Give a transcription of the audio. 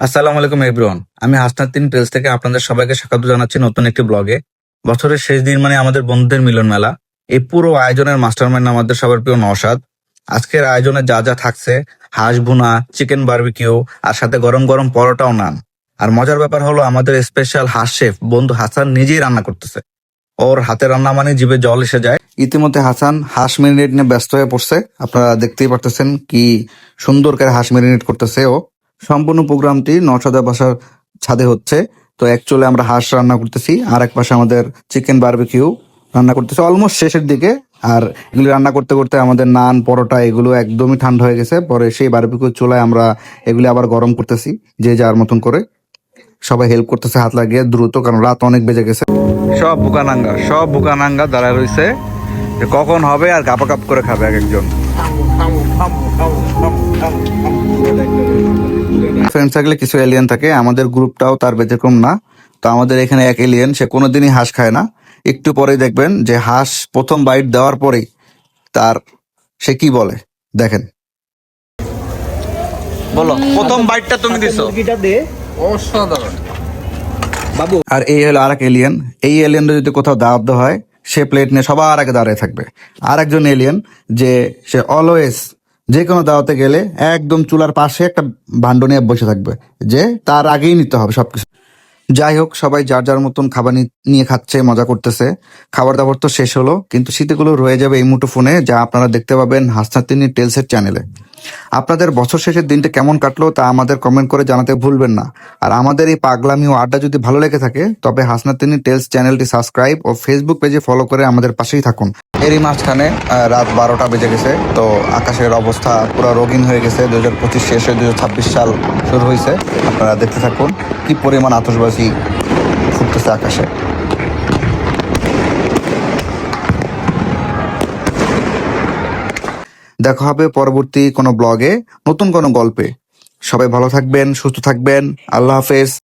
আসসালামু আলাইকুম এভরিওয়ান। আমি হাসনাত পেজ থেকে আপনাদের সবাইকে স্বাগত জানাচ্ছি নতুন একটি ব্লগে। বছরের শেষ দিন মানে আমাদের বন্ধুদের মিলন মেলা। এই পুরো আয়োজনের মাস্টারমাইন্ড আমাদের সবার প্রিয় নওশাদ। আজকের আয়োজনে যা যা থাকছে, হাঁস ভুনা, চিকেন বারবিকিউ আর সাথে গরম গরম পরোটাও নান। আর মজার ব্যাপার হলো আমাদের স্পেশাল হাঁস শেফ বন্ধু হাসান নিজেই রান্না করতেছে। ওর হাতে রান্না মানে জিভে জল এসে যায়। ইতিমধ্যে হাসান হাঁস মেরিনেট নিয়ে ব্যস্ত হয়ে পড়ছে। আপনারা দেখতেই পারতেছেন কি সুন্দর করে হাঁস মেরিনেট করতেছে ও। সম্পূর্ণ প্রোগ্রামটি নওশাদের বাসার ছাদে হচ্ছে। তো অ্যাকচুয়ালি আমরা হাঁস রান্না করতেছি, আর এক পাশে আমাদের চিকেন বারবিকিউ রান্না করতেছি অলমোস্ট শেষের দিকে। আর এগুলি রান্না করতে করতে আমাদের নান পরোটা এগুলো একদমই ঠান্ডা হয়ে গেছে। পরে সেই বারবিকিউ চুলায় আমরা এগুলি আবার গরম করতেছি, যে যার মতন করে। সবাই হেল্প করতেছে হাত লাগিয়ে দ্রুত, কারণ রাত অনেক বেজে গেছে। সব বুকানাঙ্গা দাঁড়ায় রয়েছে যে কখন হবে আর কাপা কাপ করে খাবে এক একজন। ফ্রেন্ড সার্কেলে কিছু এলিয়েন থাকে, আমাদের গ্রুপটাও তার ব্যতিক্রম না। তো আমাদের এখানে এক এলিয়েন, সে কোনোদিনই হাঁস খায় না। একটু পরেই দেখবেন যে হাঁস প্রথম বাইট দেওয়ার পরেই তার সে কি বলে দেখেন। বলো, প্রথম বাইটটা তুমি দিছো। অসাধারণ। আর এই হলো আর এক এলিয়েন। এই এলিয়েনটা যদি কোথাও দাওয়াত দেওয়া হয়, সে প্লেট নিয়ে সবার আগে দাঁড়িয়ে থাকবে। আর একজন এলিয়েন যে সে অলওয়েজ যে কোনো দাওয়াতে গেলে একদম চুলার পাশে একটা ভাণ্ড নিয়ে বসে থাকবে, যে তার আগেই নিতে হবে সবকিছু। যাই হোক, সবাই যার যার মতন খাবার নিয়ে খাচ্ছে, মজা করতেছে। খাবার দাবার তো শেষ হলো, কিন্তু স্মৃতিগুলো রয়ে যাবে এই মুঠো ফোনে, যা আপনারা দেখতে পাবেন হাসনাতিনী টেলসের চ্যানেলে। আপনাদের বছর শেষের দিনটা কেমন কাটলো তা আমাদের কমেন্ট করে জানাতে ভুলবেন না। আর আমাদের এই পাগলামি ও আড্ডা যদি ভালো লেগে থাকে, তবে হাসনাতিনী টেলস চ্যানেলটি সাবস্ক্রাইব ও ফেসবুক পেজে ফলো করে আমাদের পাশেই থাকুন। এরই মাঝখানে রাত 12টা বেজে গেছে। তো আকাশের অবস্থা পুরো রঙিন হয়ে গেছে। 2025 শেষ হয়ে 2026 সাল শুরু হয়েছে। আপনারা দেখতে থাকুন কি পরিমাণ আতশবাজি ফুটতেছে আকাশে। দেখা হবে পরবর্তী কোনো ব্লগে, নতুন কোনো গল্পে। সবাই ভালো থাকবেন, সুস্থ থাকবেন। আল্লাহ হাফেজ।